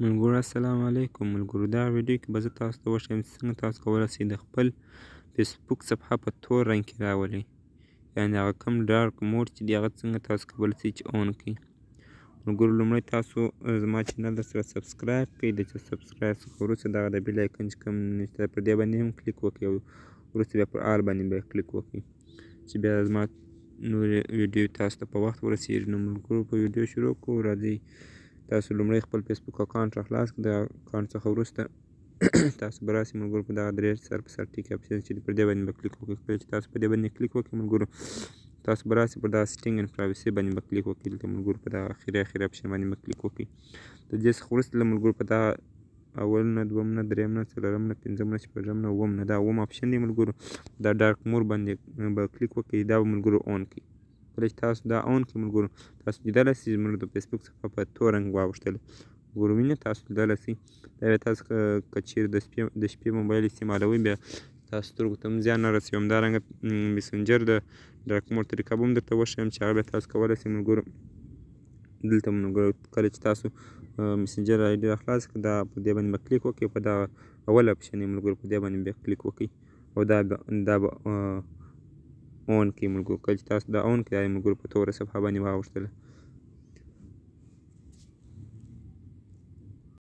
ملګرو السلام علیکم. ملګرو دغه ویډیو کې به زه تاسو ته وښیم چې څنګه تاسو کولی شئ د خپل فیسبوک صفحه په تور رنګ کې راولئ، یعنې هغه کوم ډارک موډ چې دی هغه څنګه تاسو کولی شئ چې اون کړئ. ملګرو لومړی تاسو زما چینل درسره سبسکرایب کړئ. د سبسکرایب څخه وروسته دغه د بیل ایکن چې کوم نشته پر دې باندې هم کلیک وکړئ او وروسته بیا پر آل باندې بیا کلیک وکړئ چې بیا زما نورې ویډیو تاسو ته په وخت ورسیږي. نو ملګرو په ویډیو شروع کړو. راځئ تاسو لومړی خپل فیسبوک اکاونټ راخلاص کړئ. د اکاونټ څخه وروسته تاسو به راسئ ملګرو په دغه درې سر په سر ټیک اپشن چې پر دې باندې به کلیک وکړئ. کله چې تاسو په دې باندې کلیک وکړئ ملګرو تاسو به راسئ پر دغه سیټینګ اینډ پرایوسي باندې به کلیک وکړئ. دلته ملګرو په دغه اخري اپشن باندې به کلیک وکړئ. د دې څخه وروسته ملګرو په دغه اول نه دوم نه دریم نه څلورم نه پنځم نه شپږم نه اووم نه دا اووم اپشن دی ملګرو دا ډارک مور باندې به کلیک وکړئ. دا به ملګرو اون کړئ. کله چې تاسو دا اون کړئ ملګرو تاسو لیدلی شئ زموږ د فیسبوک صفحه په تور رنګ واوښتله. ملګرو وینئ تاسو لیدلی شئ. دا بیا تاسو که چیرې د شپې موبایل استعمالوئ بیا تاسو سترګو ته هم زیان نه رسوي. همدارنګه میسنجر د ډارک موډ طریقه به هم درته وښیم چې هغه بیا تاسو کولی شئ ملګرو دلته ملګرو کله چې تاسو میسنجر آی ډي راخلاص کړئ دا په دې باندې به کلیک وکړئ. په دغه اول اپشن یې ملګرو په دې باندې بیا کلیک وکړئ او دا به اون کړئ ملګرو. کله چې تاسو دا اون کړئ دا ملګرو په توره صفحه باندې واوښتله.